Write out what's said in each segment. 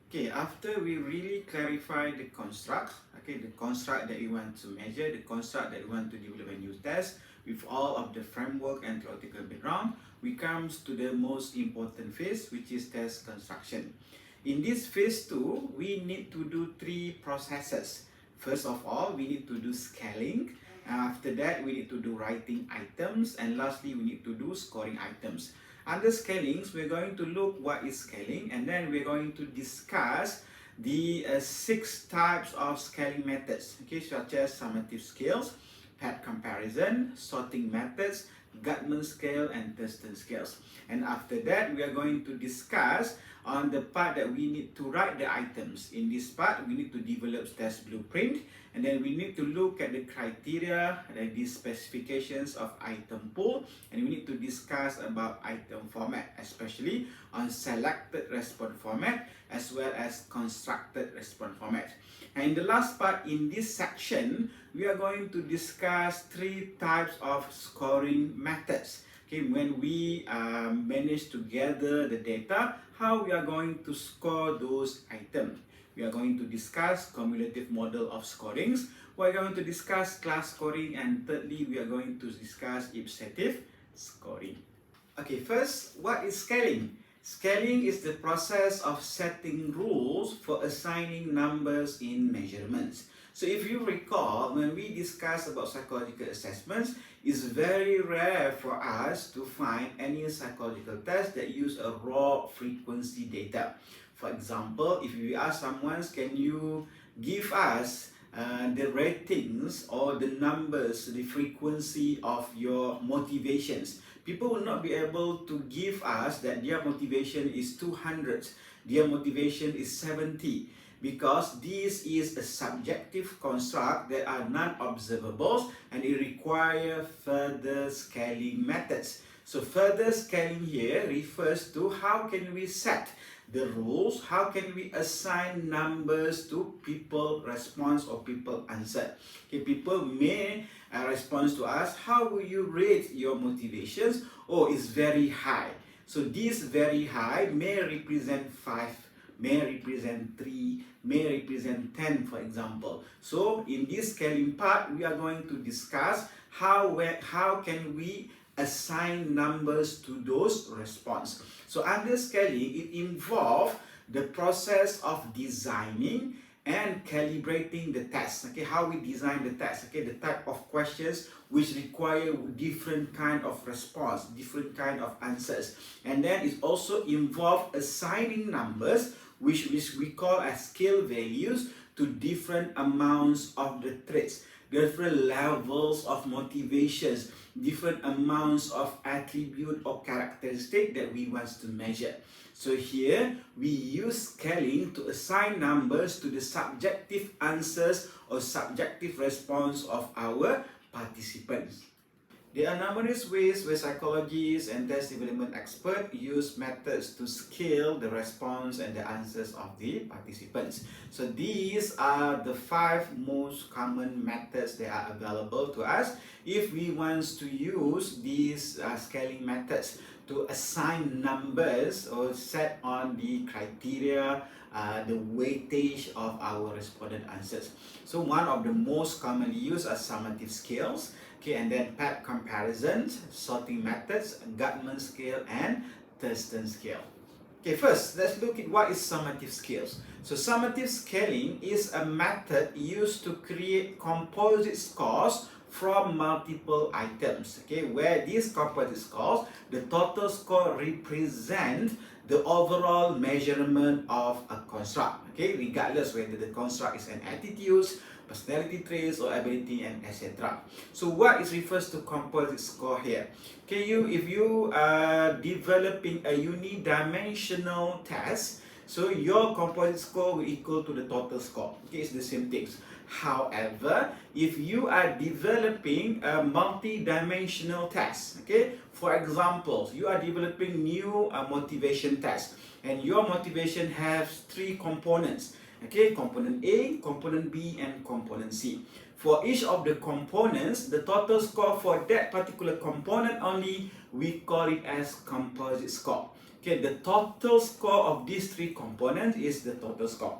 Okay, after we really clarify the construct, the construct that we want to measure, the construct that we want to develop a new test with all of the framework and theoretical background, we come to the most important phase, which is test construction. In this phase 2, we need to do three processes. First of all, we need to do scaling. After that, we need to do writing items, and lastly, we need to do scoring items. Under scalings, we're going to look what is scaling, and then we're going to discuss the 6 types of scaling methods, such as summative scales, paired comparison, sorting methods, Gutman scale, and Thurston scales. And after that, we are going to discuss on the part that we need to write the items. In this part, we need to develop test blueprint, and then we need to look at the criteria and the specifications of item pool, and we need to discuss about item format, especially on selected response format as well as constructed response format. And in the last part, in this section, we are going to discuss 3 types of scoring methods. When we manage to gather the data, how we are going to score those items. We are going to discuss cumulative model of scorings. We are going to discuss class scoring, and thirdly, we are going to discuss ipsative scoring. Okay, first, what is scaling? Scaling is the process of setting rules for assigning numbers in measurements. So if you recall, when we discuss about psychological assessments, it's very rare for us to find any psychological test that use a raw frequency data. For example, if we ask someone, can you give us the ratings or the numbers, the frequency of your motivations? People will not be able to give us that their motivation is 200, their motivation is 70, because this is a subjective construct that are non-observables, and it requires further scaling methods. So further scaling here refers to how can we set the rules, how can we assign numbers to people response or people answer. People may respond to us, how will you rate your motivations? Oh, it's very high. So this very high may represent 5, may represent 3, may represent 10, for example. So in this scaling part, we are going to discuss how can we assign numbers to those response. So under scaling, it involves the process of designing and calibrating the test. How we design the test, the type of questions which require different kind of response, different kind of answers. And then it also involves assigning numbers which we call as scale values to different amounts of the traits, different levels of motivations, different amounts of attribute or characteristic that we want to measure. So here we use scaling to assign numbers to the subjective answers or subjective response of our participants. There are numerous ways where psychologists and test development experts use methods to scale the response and the answers of the participants. So these are the 5 most common methods that are available to us if we want to use these scaling methods to assign numbers or set on the criteria, the weightage of our respondent answers. So one of the most commonly used are summative scales, and then paired comparisons, sorting methods, Gutman scale, and Thurston scale. Okay, first, let's look at what is summative scales. So summative scaling is a method used to create composite scores from multiple items, where these composite scores, the total score represent the overall measurement of a construct, regardless whether the construct is an attitudes, personality traits, or ability, and etc. So what is refers to composite score here? If you are developing a unidimensional test, so your composite score will equal to the total score. It's the same things. However, if you are developing a multi-dimensional test, for example, you are developing new motivation test, and your motivation has 3 components. Component A, component B, and component C. For each of the components, the total score for that particular component only, we call it as composite score. Okay, the total score of these three components is the total score.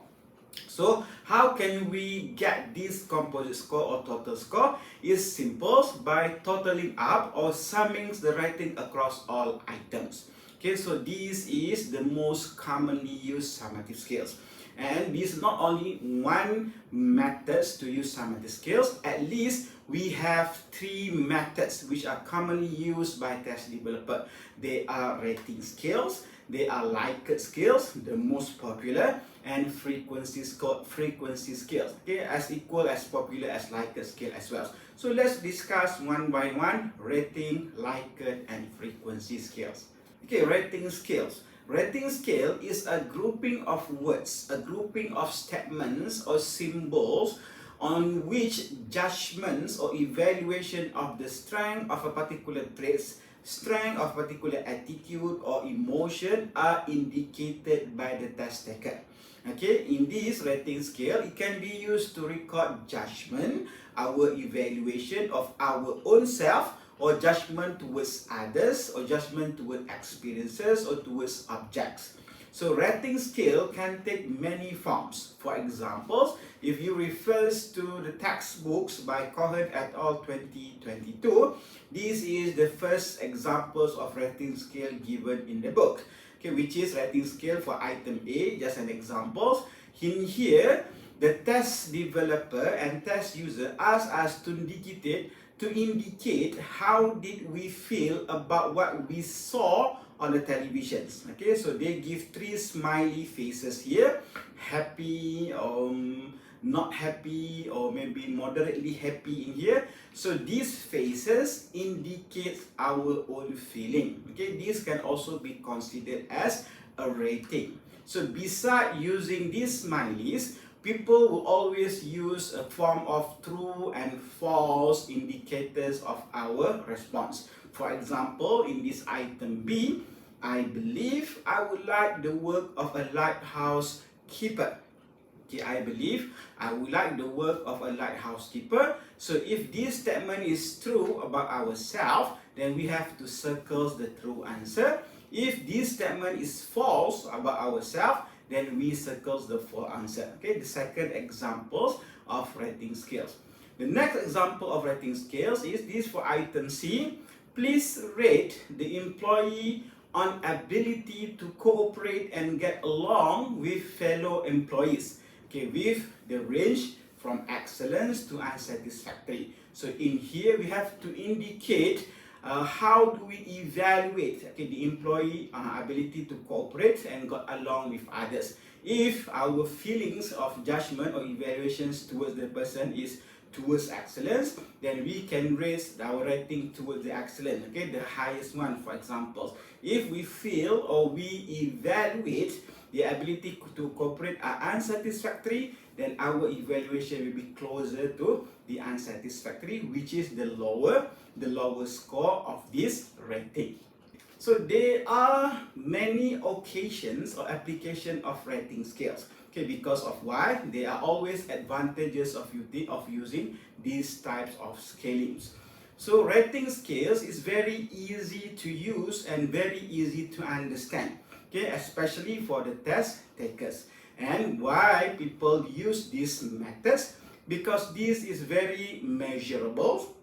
So how can we get this composite score or total score? Is simple by totaling up or summing the rating across all items. Okay, so this is the most commonly used summative scales. And this is not only one method to use summative scales, at least we have three methods which are commonly used by test developer. They are rating scales, they are Likert scales, the most popular, and frequency scales, okay, as equal as popular as Likert scale as well. So let's discuss one by one rating, Likert, and frequency scales. Okay, rating scales. Rating scale is a grouping of words, a grouping of statements or symbols on which judgments or evaluation of the strength of a particular trait, strength of particular attitude or emotion are indicated by the test taker. Okay, in this rating scale, it can be used to record judgment, our evaluation of our own self, or judgment towards others, or judgment towards experiences, or towards objects. So rating scale can take many forms. For example, if you refer to the textbooks by Cohen et al. 2022, this is the first examples of rating scale given in the book. Okay, which is rating scale for item A, just an example. In here, the test developer and test user ask us to indicate how did we feel about what we saw on the televisions. Okay, so they give three smiley faces here: happy, not happy, or maybe moderately happy in here. So these faces indicate our own feeling. Okay, this can also be considered as a rating. So besides using these smileys, people will always use a form of true and false indicators of our response. For example, in this item B, I believe I would like the work of a lighthouse keeper. Okay, I believe I would like the work of a lighthouse keeper. So if this statement is true about ourselves, then we have to circle the true answer. If this statement is false about ourselves, then we circle the false answer. Okay, the second example of rating scales. The next example of rating scales is this for item C. Please rate the employee on ability to cooperate and get along with fellow employees. Okay, with the range from excellence to unsatisfactory. So in here we have to indicate how do we evaluate, okay, the employee ability to cooperate and got along with others. If our feelings of judgment or evaluations towards the person is towards excellence, then we can raise our rating towards the excellence, okay, the highest one, for example. If we feel or we evaluate the ability to cooperate are unsatisfactory, then our evaluation will be closer to the unsatisfactory, which is the lower score of this rating. So there are many occasions or application of rating scales. Okay, because of why? There are always advantages of using these types of scalings. So rating scales is very easy to use and very easy to understand. Okay, especially for the test takers. And why people use these methods? Because this is very measurable,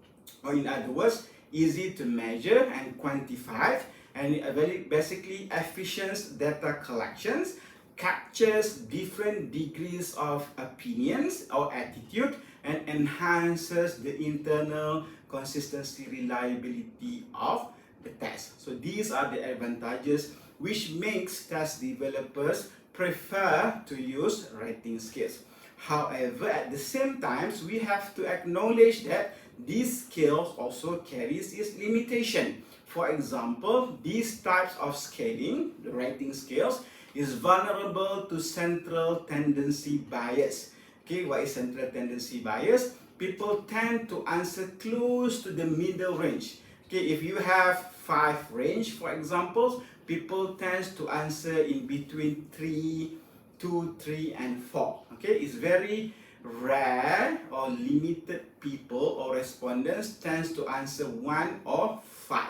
or in other words, easy to measure and quantify, and very basically efficient data collections, captures different degrees of opinions or attitude, and enhances the internal consistency reliability of the test. So these are the advantages which makes test developers prefer to use rating scales. However, at the same time, we have to acknowledge that these scales also carries its limitation. For example, these types of scaling, the rating scales, is vulnerable to central tendency bias. Okay, what is central tendency bias? People tend to answer close to the middle range. Okay, if you have 5 range, for example, people tend to answer in between 3, 2, 3, and 4. Okay, it's very rare or limited people or respondents tends to answer 1 or 5.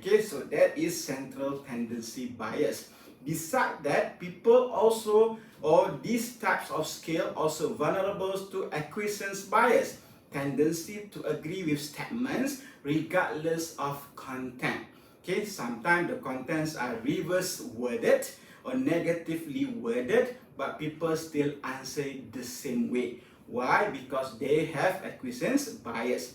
Okay, so that is central tendency bias. Besides that, people also, or these types of scale also vulnerable to acquiescence bias, tendency to agree with statements regardless of content. Okay, sometimes the contents are reverse worded or negatively worded, but people still answer it the same way. Why? Because they have acquiescence bias.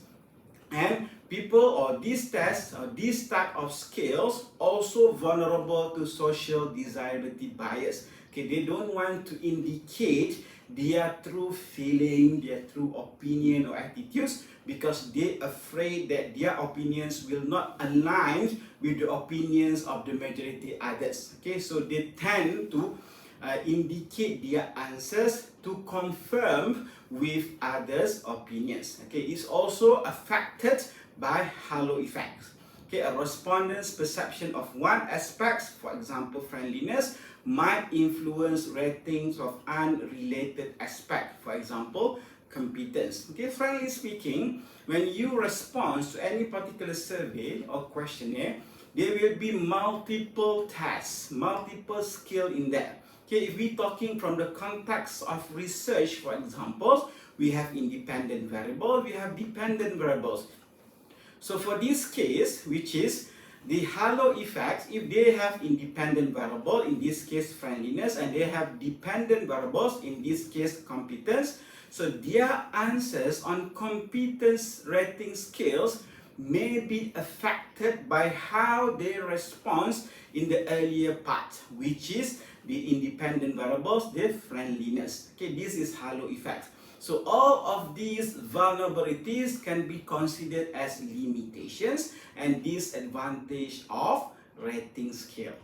And people or these tests or these type of scales also vulnerable to social desirability bias. Okay, they don't want to indicate their true feeling, their true opinion or attitudes because they're afraid that their opinions will not align with the opinions of the majority others. Okay, so they tend to indicate their answers to confirm with others' opinions. Okay, it's also affected by halo effects. Okay, a respondent's perception of one aspect, for example, friendliness, might influence ratings of unrelated aspect, for example, competence. Okay, frankly speaking, when you respond to any particular survey or questionnaire, there will be multiple tests, multiple skill in there. Okay, if we're talking from the context of research, for example, we have independent variables, we have dependent variables. So for this case, which is the halo effect, if they have independent variable, in this case friendliness, and they have dependent variables, in this case competence, so their answers on competence rating scales may be affected by how they respond in the earlier part, which is the independent variables, the friendliness. Okay, this is halo effect. So all of these vulnerabilities can be considered as limitations and disadvantage of rating scale.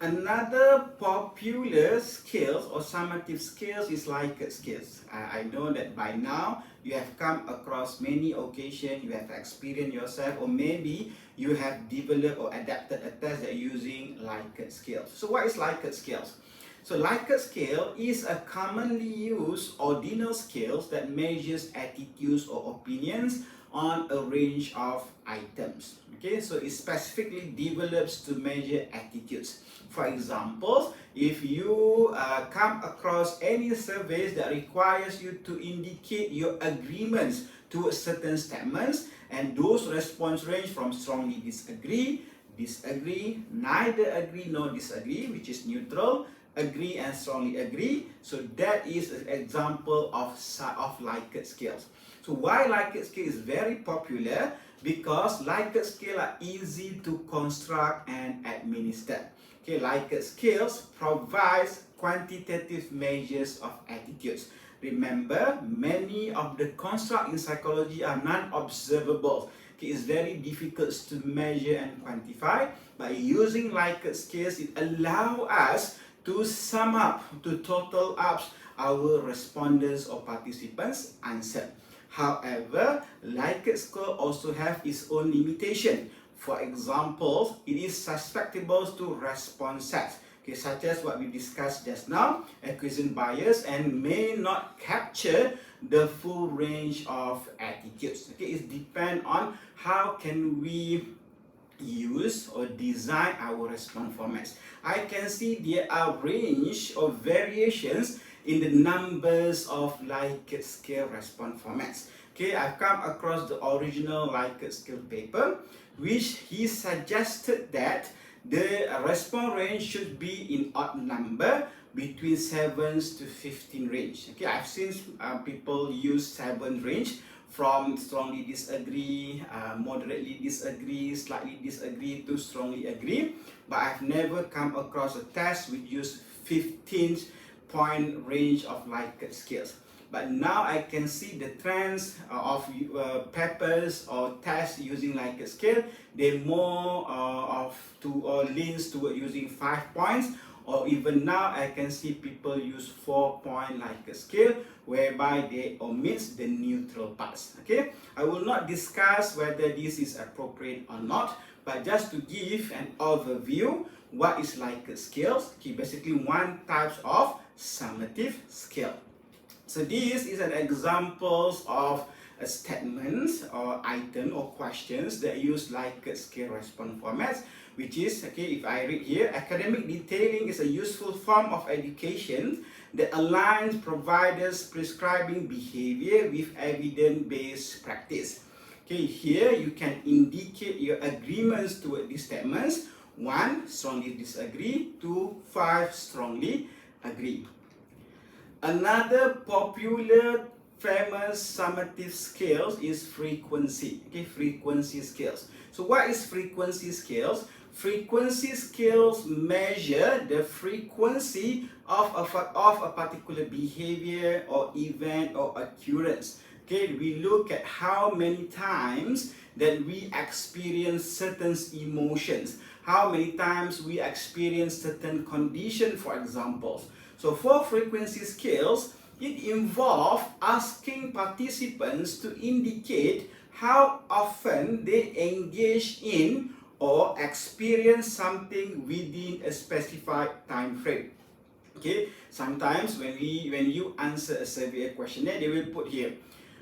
Another popular scales or summative scales is Likert scales. I know that by now you have come across many occasions, you have experienced yourself, or maybe you have developed or adapted a test that using Likert scales. So what is Likert scales? So Likert scale is a commonly used ordinal scale that measures attitudes or opinions on a range of items. Okay, so it specifically develops to measure attitudes. For example, if you come across any surveys that requires you to indicate your agreements to certain statements, and those response range from strongly disagree, disagree, neither agree nor disagree, which is neutral, agree and strongly agree. So that is an example of Likert scales. So why Likert scale is very popular? Because Likert scale are easy to construct and administer. Okay, Likert scales provides quantitative measures of attitudes. Remember, many of the constructs in psychology are non-observable. Okay, it's very difficult to measure and quantify. By using Likert scales, it allows us to sum up, to total up our respondents or participants' answer. However, Likert scale also have its own limitation. For example, it is susceptible to response sets, okay, such as what we discussed just now, acquisition bias, and may not capture the full range of attitudes. Okay, it depends on how can we use or design our response formats. I can see there are range of variations in the numbers of Likert scale response formats. Okay, I've come across the original Likert scale paper, which he suggested that the response range should be in odd number between 7 to 15 range. Okay, I've seen people use 7 range, from strongly disagree, moderately disagree, slightly disagree to strongly agree. But I've never come across a test which use 15-point range of Likert scales. But now I can see the trends of papers or tests using Likert scale. They're more leans toward using 5 points. Or even now, I can see people use 4-point Likert scale, whereby they omit the neutral parts. Okay, I will not discuss whether this is appropriate or not, but just to give an overview, what is Likert scales? Okay, basically one type of summative scale. So this is an example of statements or items or questions that use Likert scale response formats, which is, okay, if I read here, academic detailing is a useful form of education that aligns providers' prescribing behavior with evidence-based practice. Okay, here you can indicate your agreements toward these statements. 1, strongly disagree. 2, 5, strongly agree. Another popular famous summative scales is frequency. Okay, frequency scales. So what is frequency scales? Frequency scales measure the frequency of a particular behavior or event or occurrence. Okay, we look at how many times that we experience certain emotions, how many times we experience certain condition, for example. So for frequency scales, it involves asking participants to indicate how often they engage in or experience something within a specified time frame. Okay, sometimes when you answer a survey questionnaire, they will put here,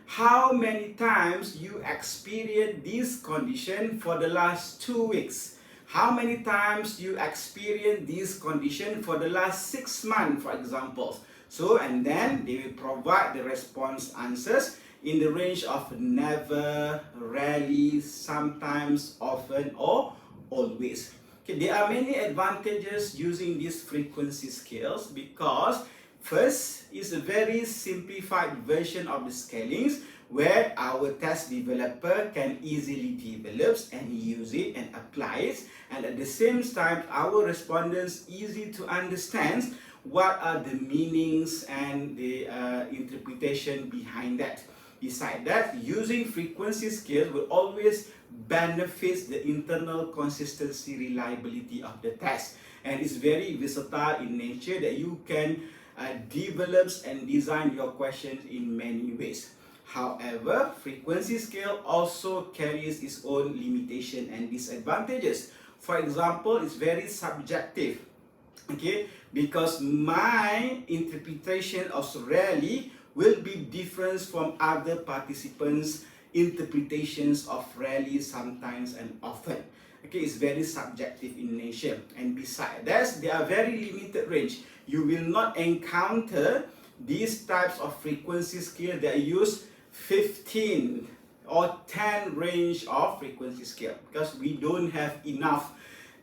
how many times you experience this condition for the last 2 weeks? How many times you experience this condition for the last 6 months, for example? So, and then they will provide the response answers in the range of never, rarely, sometimes, often, or always. Okay, there are many advantages using these frequency scales because first is a very simplified version of the scalings where our test developer can easily develop and use it and apply it, and at the same time our respondents easy to understand what are the meanings and the interpretation behind that. Besides that, using frequency scales will always benefit the internal consistency reliability of the test, and it's very versatile in nature that you can develop and design your questions in many ways. However, frequency scale also carries its own limitation and disadvantages. For example, it's very subjective. Okay, because my interpretation of rarely will be different from other participants' interpretations of rarely, sometimes, and often. Okay, it's very subjective in nature. And besides that, they are very limited range. You will not encounter these types of frequency scale that use 15 or 10 range of frequency scale because we don't have enough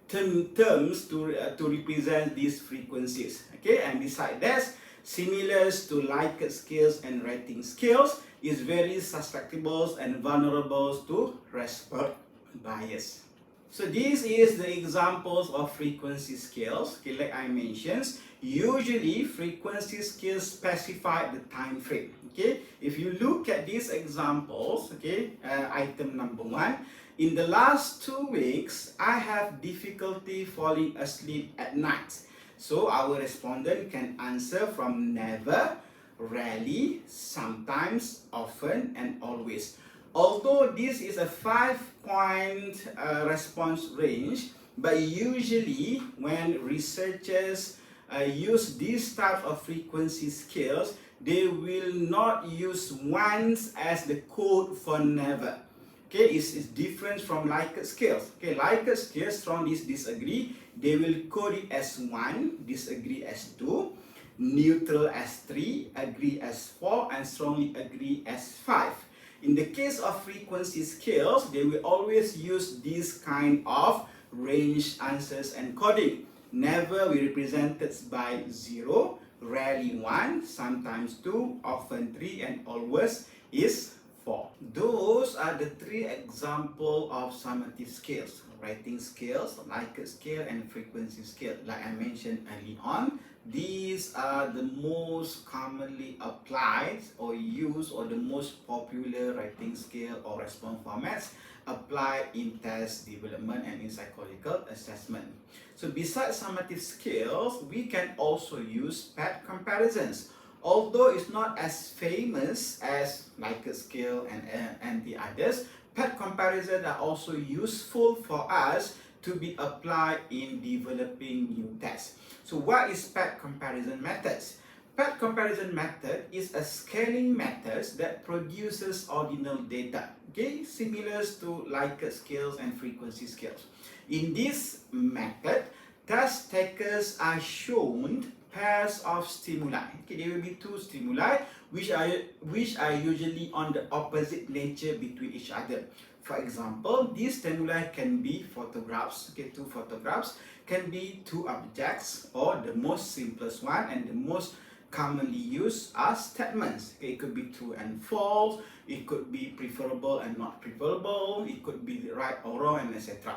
terms to represent these frequencies. Okay, and besides that, similar to Likert scales and rating scales, is very susceptible and vulnerable to response bias. So this is the examples of frequency scales. Okay, like I mentioned, usually frequency scales specify the time frame. Okay, if you look at these examples, okay, item number 1, in the last 2 weeks, I have difficulty falling asleep at night. So our respondent can answer from never, rarely, sometimes, often, and always. Although this is a 5-point response range, but usually when researchers use these types of frequency scales, they will not use once as the code for never. Okay, it's different from Likert scales. Okay, Likert scales, strongly disagree, they will code it as 1, disagree as 2, neutral as 3, agree as 4, and strongly agree as 5. In the case of frequency scales, they will always use this kind of range answers and coding. Never will be represented by 0, rarely 1, sometimes 2, often 3, and always is 4. Those are the 3 examples of summative scales: rating scales, Likert scale, and frequency scale. Like I mentioned early on, these are the most commonly applied or used or the most popular rating scale or response formats applied in test development and in psychological assessment. So besides summative scales, we can also use paired comparisons. Although it's not as famous as Likert scale and the others, paired comparisons are also useful for us to be applied in developing new tests. So what is paired comparison methods? Path comparison method is a scaling method that produces ordinal data, okay, similar to Likert scales and frequency scales. In this method, test takers are shown pairs of stimuli. Okay, there will be two stimuli which are usually on the opposite nature between each other. For example, these stimuli can be photographs, okay, two photographs, can be two objects, or the most simplest one and the most commonly used are statements. Okay, it could be true and false, it could be preferable and not preferable, it could be right or wrong, and etc.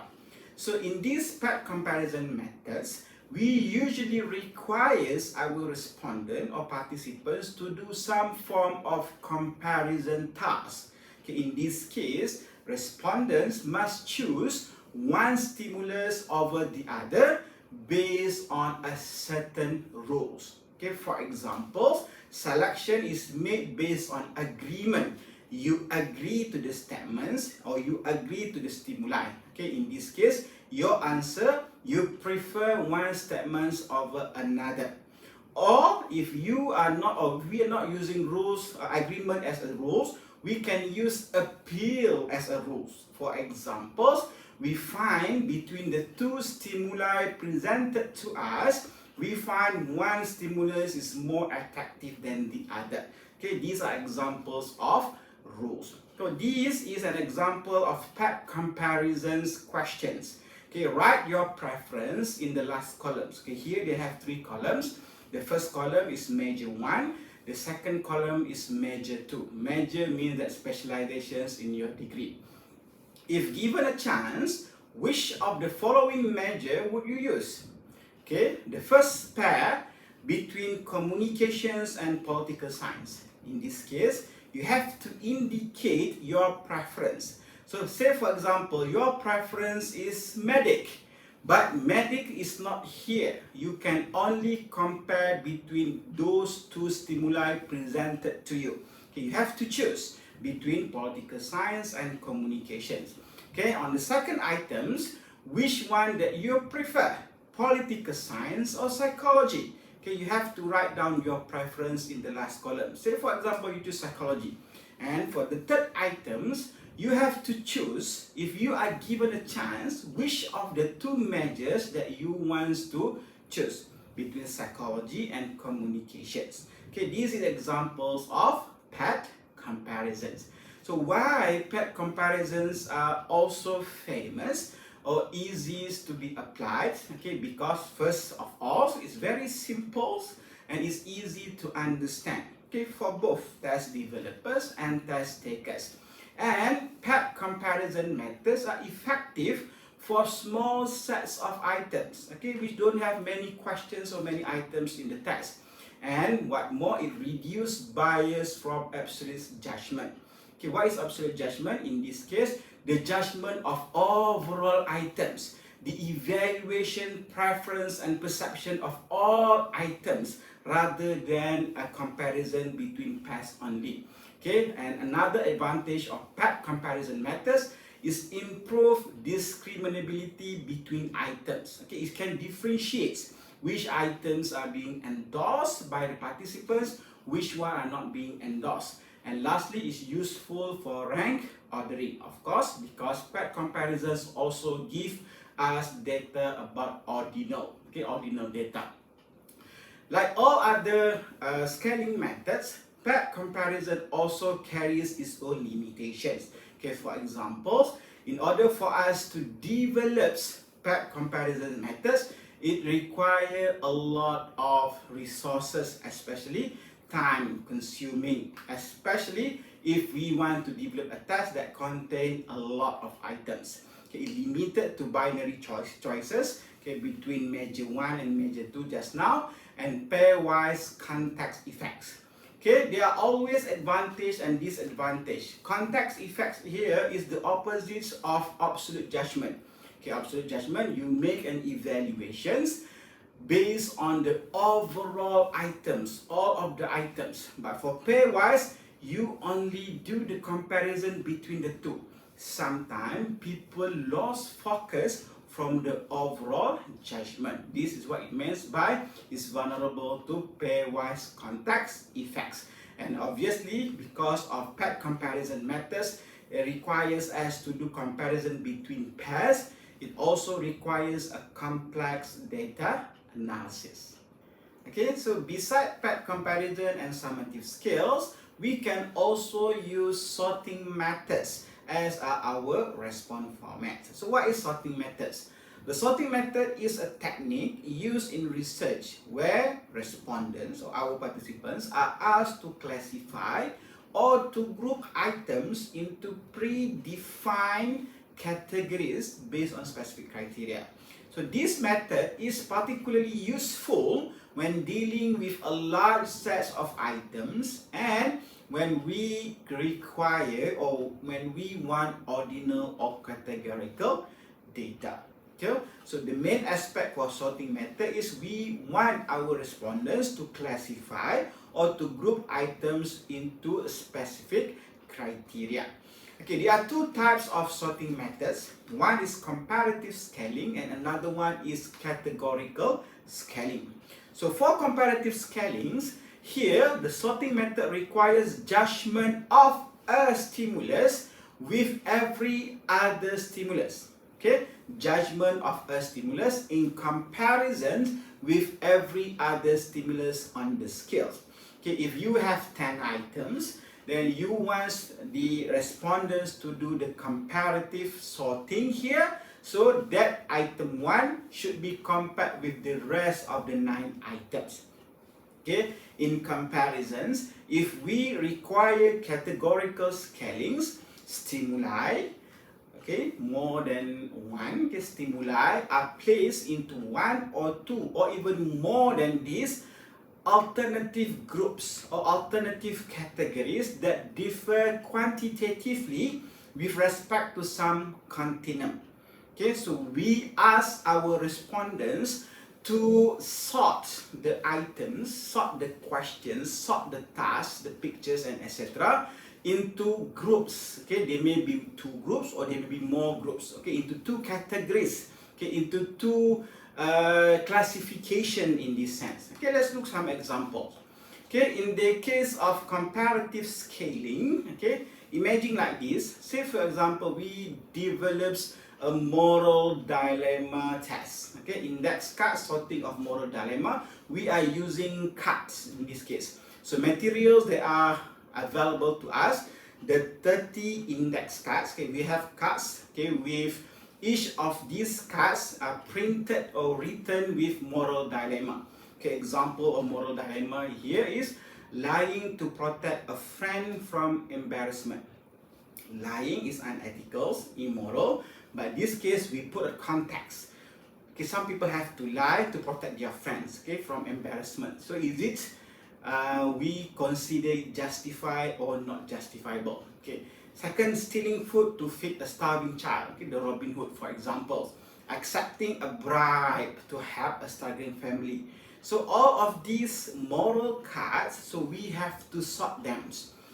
So in these path comparison methods, we usually requires our respondent or participants to do some form of comparison task. Okay, in this case, respondents must choose one stimulus over the other based on a certain rules. Okay, for example, selection is made based on agreement. You agree to the statements or you agree to the stimuli. Okay, in this case, your answer, you prefer one statement over another. Or if you are not, or we are not using rules, agreement as a rules, we can use appeal as a rules. For example, we find between the two stimuli presented to us, we find one stimulus is more attractive than the other. Okay, these are examples of rules. So this is an example of path comparisons questions. Okay, write your preference in the last columns. Okay, here they have three columns. The first column is major 1. The second column is major 2. Major means that specializations in your degree. If given a chance, which of the following major would you use? Okay, the first pair between communications and political science. In this case, you have to indicate your preference. So say for example, your preference is medic, but medic is not here. You can only compare between those two stimuli presented to you. Okay, you have to choose between political science and communications. Okay, on the second items, which one that you prefer? Political science or psychology? Okay, you have to write down your preference in the last column. Say for example, you choose psychology. And for the third items, you have to choose, if you are given a chance, which of the two majors that you want to choose between psychology and communications. Okay, these are examples of path comparisons. So why path comparisons are also famous or easy to be applied? Okay, because first of all, it's very simple and it's easy to understand. Okay, for both test developers and test takers. And path comparison methods are effective for small sets of items, okay, which don't have many questions or many items in the test. And what more, it reduces bias from absolute judgment. Okay, what is absolute judgment? In this case, the judgment of overall items, the evaluation, preference, and perception of all items rather than a comparison between pairs only. Okay, and another advantage of path comparison methods is improved discriminability between items. Okay, it can differentiate which items are being endorsed by the participants, which one are not being endorsed. And lastly, it's useful for rank ordering, of course, because path comparisons also give us data about ordinal, okay, ordinal data. Like all other scaling methods, path comparison also carries its own limitations. Okay, for example, in order for us to develop path comparison methods, it requires a lot of resources, especially time consuming, especially if we want to develop a test that contains a lot of items. Okay, it's limited to binary choices, okay, between major 1 and major 2 just now, and pairwise context effects. Okay, there are always advantage and disadvantage. Context effects here is the opposite of absolute judgment. Okay, absolute judgment, you make an evaluations based on the overall items, all of the items. But for pairwise, you only do the comparison between the two. Sometimes people lost focus from the overall judgment. This is what it means by is vulnerable to pairwise context effects. And obviously, because of pair comparison methods, it requires us to do comparison between pairs. It also requires a complex data analysis. Okay, so beside pair comparison and summative scales, we can also use sorting methods as our response format. So what is sorting methods? The sorting method is a technique used in research where respondents or our participants are asked to classify or to group items into predefined categories based on specific criteria. So this method is particularly useful when dealing with a large set of items and when we require or when we want ordinal or categorical data. Okay? So the main aspect for sorting method is we want our respondents to classify or to group items into specific criteria. Okay, there are two types of sorting methods. One is comparative scaling and another one is categorical scaling. So for comparative scalings, here the sorting method requires judgment of a stimulus with every other stimulus. Okay, judgment of a stimulus in comparison with every other stimulus on the scales. Okay, if you have 10 items, then you want the respondents to do the comparative sorting here, so that item 1 should be compared with the rest of the 9 items. Okay, in comparisons, if we require categorical scalings, stimuli, okay, more than one stimuli are placed into 1 or 2 or even more than this alternative groups or alternative categories that differ quantitatively with respect to some continuum. Okay, so we ask our respondents to sort the items, sort the questions, sort the tasks, the pictures, and etc. into groups. Okay, there may be 2 groups or there may be more groups. Okay, into 2 categories. Okay, into 2 classification in this sense. Okay, let's look some examples. Okay, in the case of comparative scaling, okay, imagine like this. Say for example, we develops a moral dilemma test. Okay, index card sorting of moral dilemma. We are using cards in this case. So materials that are available to us, the 30 index cards. Okay, we have cards. Okay, with each of these cards are printed or written with moral dilemma. Okay, example of moral dilemma here is lying to protect a friend from embarrassment. Lying is unethical, immoral, but in this case we put a context. Okay, some people have to lie to protect their friends, okay, from embarrassment. So is it we consider it justified or not justifiable? Okay. Second, stealing food to feed a starving child. Okay, the Robin Hood, for example. Accepting a bribe to help a struggling family. So all of these moral cards, so we have to sort them.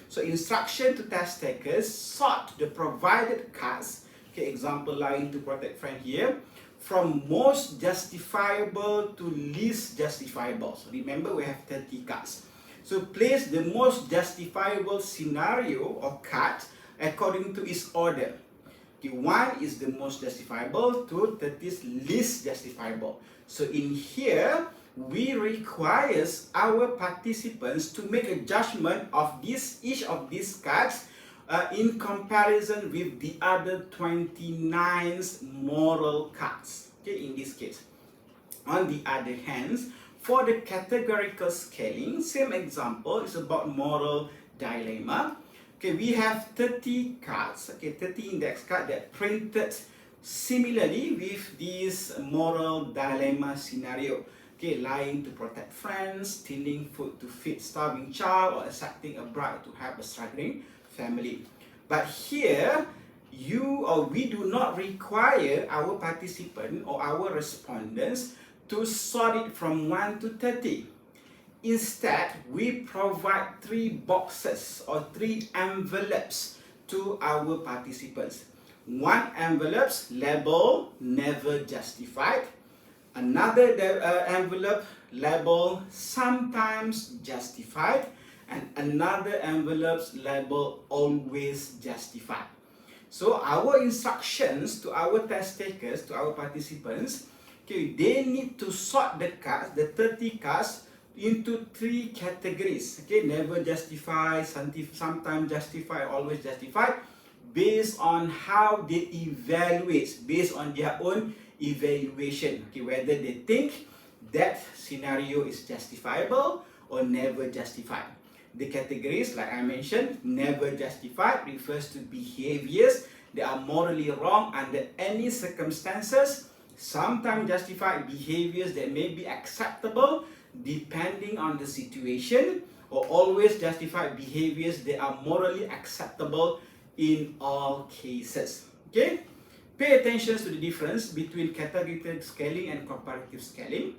So instruction to test takers, sort the provided cards. Okay, example, lying to protect friend here, from most justifiable to least justifiable. So remember, we have 30 cards. So place the most justifiable scenario or card according to its order. Okay, 1 is the most justifiable, 2, 30 is least justifiable. So in here, we require our participants to make a judgment of each of these cards in comparison with the other 29 moral cards. Okay, in this case. On the other hand, for the categorical scaling, same example is about moral dilemma. Okay, we have 30 cards, okay, 30 index cards that printed similarly with this moral dilemma scenario. Okay, lying to protect friends, stealing food to feed starving child, or accepting a bribe to help a struggling family. But here, we do not require our participant or our respondents to sort it from 1 to 30. Instead, we provide 3 boxes or 3 envelopes to our participants. One envelope's label never justified. Another envelope label sometimes justified, and another envelope's label always justified. So our instructions to our test takers, to our participants, okay, they need to sort the cards, the 30 cards, into 3 categories. Okay, never justify, sometimes justify, always justify, based on how they evaluate, based on their own evaluation. Okay, whether they think that scenario is justifiable or never justified. The categories, like I mentioned, never justified refers to behaviors that are morally wrong under any circumstances. Sometimes justified behaviors that may be acceptable depending on the situation, or always justified behaviors that are morally acceptable in all cases. Okay? Pay attention to the difference between categorical scaling and comparative scaling.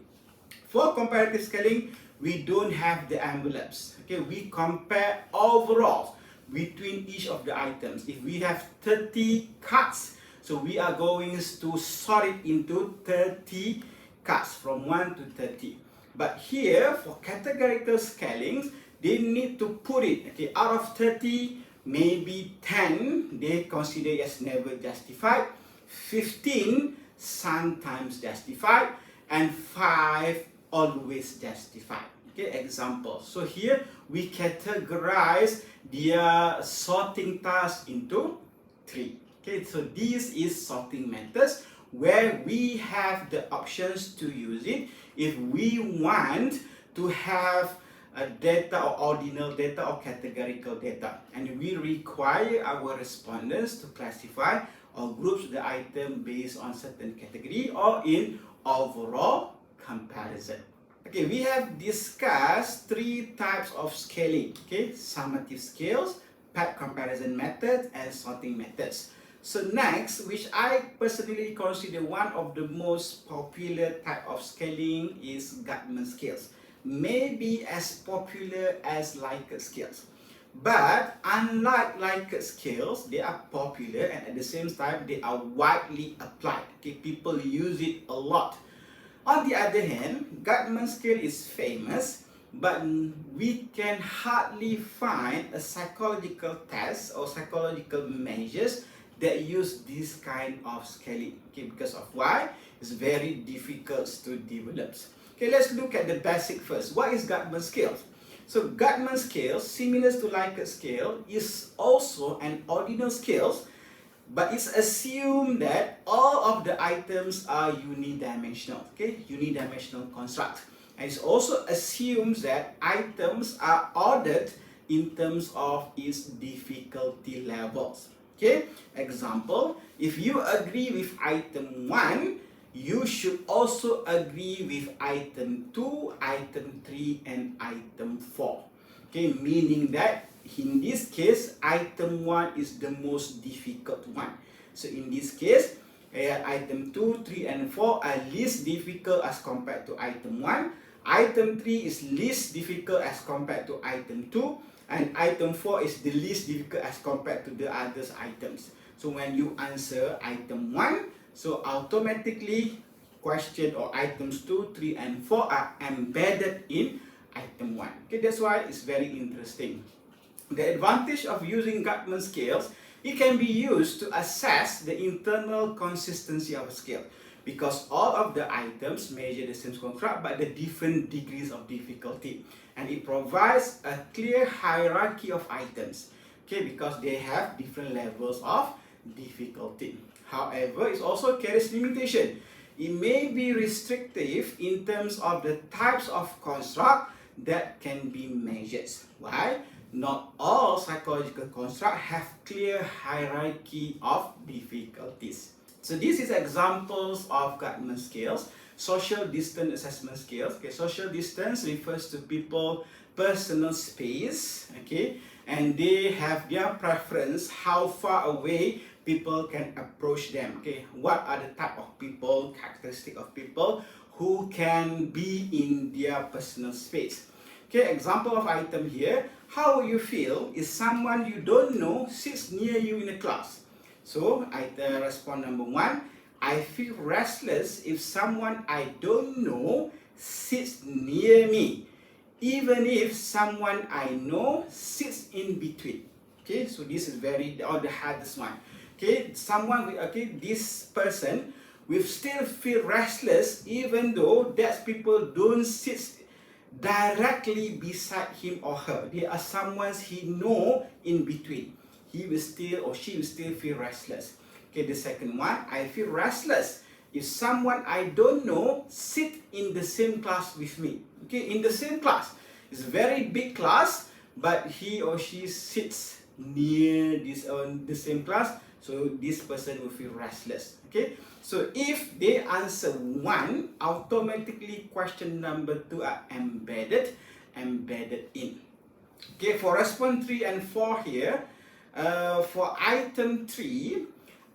For comparative scaling, we don't have the envelopes. Okay, we compare overall between each of the items. If we have 30 cards, so we are going to sort it into 30 cards from 1 to 30. But here, for categorical scalings, they need to put it, okay, out of 30, maybe 10 they consider as never justified, 15 sometimes justified, and 5 always justified. Okay, example. So here we categorize their sorting task into 3. Okay, so this is sorting methods where we have the options to use it if we want to have a data or ordinal data or categorical data, and we require our respondents to classify or group the item based on certain category or in overall comparison. Okay, we have discussed 3 types of scaling. Okay, summative scales, pair comparison method, and sorting methods. So next, which I personally consider one of the most popular type of scaling, is Gutmann scales. Maybe as popular as Likert scales. But unlike Likert scales, they are popular and at the same time they are widely applied. Okay, people use it a lot. On the other hand, Gutmann scale is famous, but we can hardly find a psychological test or psychological measures that use this kind of scaling. Okay, because of why? It's very difficult to develop. Okay, let's look at the basic first. What is Gutmann scale? So Gutmann scale, similar to Likert scale, is also an ordinal scale, but it's assumed that all of the items are unidimensional. Okay, unidimensional construct. And it also assumes that items are ordered in terms of its difficulty levels. Okay, example, if you agree with item 1, you should also agree with item 2, item 3, and item 4. Okay, meaning that in this case, item 1 is the most difficult one. So in this case, item 2, 3, and 4 are least difficult as compared to item 1. Item 3 is least difficult as compared to item 2. And item 4 is the least difficult as compared to the other items. So when you answer item 1, so automatically question or items 2, 3, and 4 are embedded in item 1. Okay, that's why it's very interesting. The advantage of using Gutmann scales, it can be used to assess the internal consistency of a scale, because all of the items measure the same construct but the different degrees of difficulty, and it provides a clear hierarchy of items, okay, because they have different levels of difficulty. However, it also carries limitation. It may be restrictive in terms of the types of construct that can be measured. Why? Not all psychological constructs have clear hierarchy of difficulties. So this is examples of Gutmann scales. Social distance assessment scales. Okay, social distance refers to people personal space. Okay, and they have their preference how far away people can approach them. Okay, what are the type of people, characteristic of people who can be in their personal space. Okay, example of item here. How will you feel if someone you don't know sits near you in a class? So response number 1, I feel restless if someone I don't know sits near me, even if someone I know sits in between. Okay, so this is the hardest one. Okay, this person will still feel restless even though that people don't sit directly beside him or her. There are someone he know in between. He will still or she will still feel restless. Okay, the second one, I feel restless if someone I don't know sit in the same class with me. Okay, in the same class. It's a very big class, but he or she sits near the same class, so this person will feel restless. Okay, so if they answer 1, automatically question number 2 are embedded in. Okay, for response 3 and 4 here, for item 3,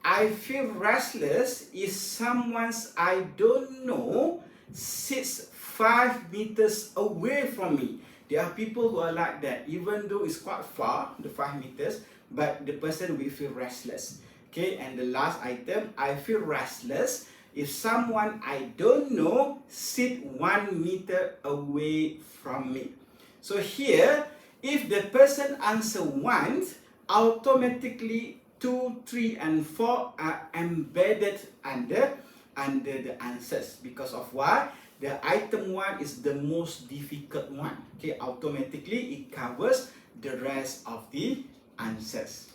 I feel restless if someone I don't know sits 5 meters away from me. There are people who are like that, even though it's quite far, the 5 meters, but the person will feel restless. Okay, and the last item, I feel restless if someone I don't know sit 1 meter away from me. So here, if the person answer 1, automatically 2, 3, and 4 are embedded under the answers. Because of why? The item 1 is the most difficult one. Okay, automatically it covers the rest of the answers.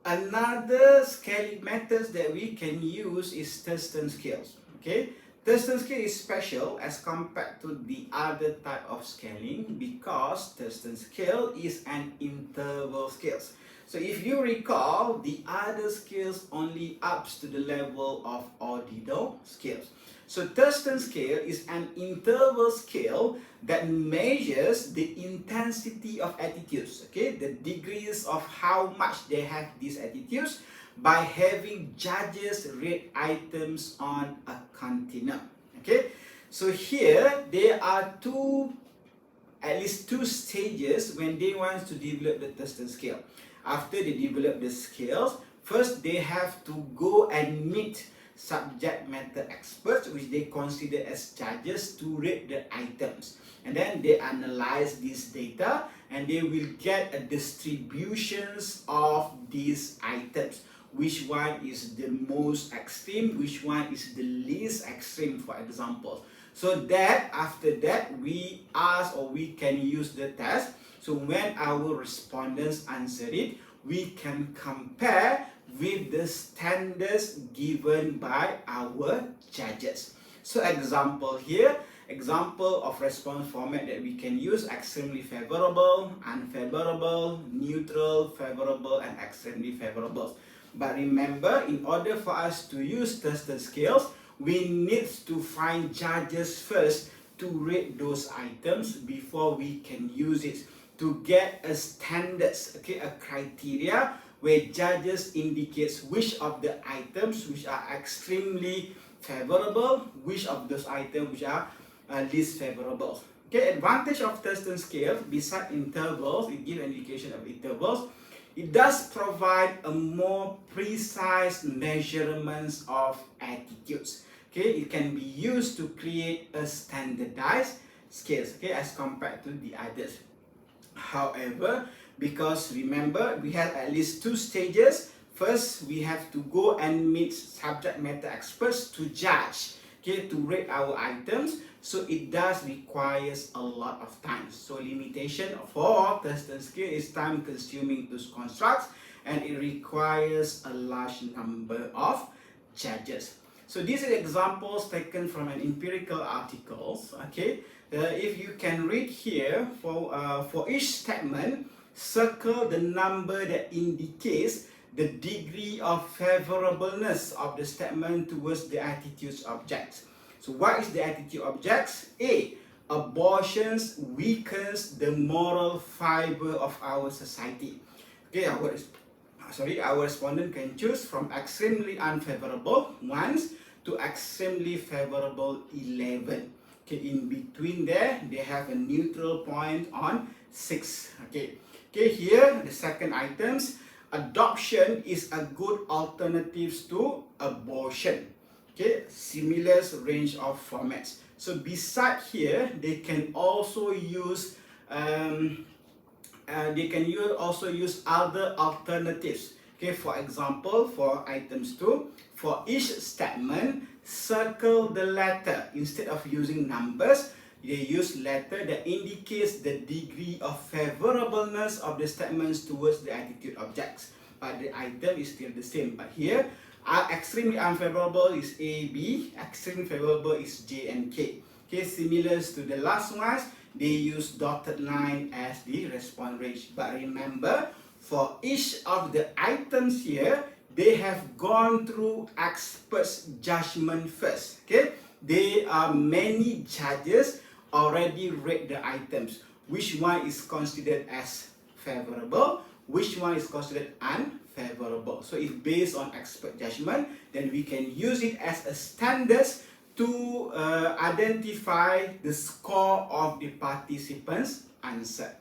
Another scaling methods that we can use is Thurston scales. Okay, Thurston scale is special as compared to the other type of scaling because Thurston scale is an interval scale. So if you recall, the other scales only ups to the level of ordinal scales. So Thurston scale is an interval scale that measures the intensity of attitudes, okay, the degrees of how much they have these attitudes by having judges rate items on a continuum. Okay, so here there are at least two stages when they want to develop the Thurston scale. After they develop the scales, first they have to go and meet subject matter experts, which they consider as judges, to rate the items. And then they analyze this data and they will get a distributions of these items. Which one is the most extreme, which one is the least extreme, for example. So that after that we ask or we can use the test. So when our respondents answer it, we can compare with the standards given by our judges. So example here, example of response format that we can use: extremely favorable, unfavorable, neutral, favorable, and extremely favorable. But remember, in order for us to use Thurston scales, we need to find judges first to rate those items before we can use it, to get a standards, okay, a criteria where judges indicates which of the items which are extremely favorable, which of those items which are least favorable. Okay, advantage of Thurston scale, beside intervals, it gives an indication of intervals. It does provide a more precise measurements of attitudes. Okay, it can be used to create a standardized scales, okay, as compared to the others. However, because remember, we have at least two stages. First, we have to go and meet subject matter experts to judge, okay, to rate our items. So it does requires a lot of time. So limitation for Thurston scale is time consuming to construct, and it requires a large number of judges. So these are examples taken from an empirical articles. Okay, if you can read here, for each statement, circle the number that indicates the degree of favorableness of the statement towards the attitudes objects. So what is the attitude objects? A, abortions weakens the moral fiber of our society. Okay, our respondent can choose from extremely unfavorable 1 to extremely favorable 11. Okay, in between there, they have a neutral point on 6. Okay, here the second items, Adoption is a good alternative to abortion. Okay, similar range of formats. So beside here, they can also use also use other alternatives. Okay, for example, for items 2, for each statement, circle the letter. Instead of using numbers, they use letter that indicates the degree of favorableness of the statements towards the attitude objects. But the item is still the same. But here, extremely unfavorable is A, B. Extremely favorable is J and K. Okay, similar to the last ones, they use dotted line as the response range. But remember, for each of the items here, they have gone through expert's judgment first. Okay, there are many judges already rate the items. Which one is considered as favorable? Which one is considered unfavorable? So if based on expert judgment, then we can use it as a standard to identify the score of the participants' answer.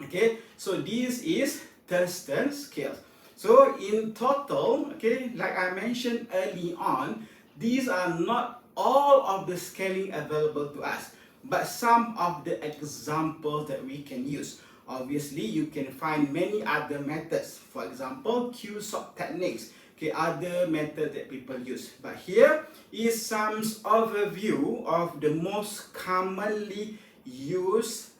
Okay, so this is Thurston scales. So in total, okay, like I mentioned early on, these are not all of the scaling available to us, but some of the examples that we can use. Obviously, you can find many other methods. For example, Q-sort techniques. Okay, other methods that people use. But here is some overview of the most commonly used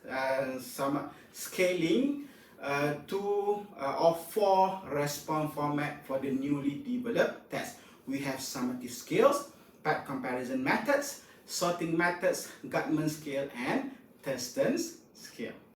some scaling of 4 response format for the newly developed test. We have summative scales, part comparison methods, sorting methods, Gutman scale, and Thurston's scale.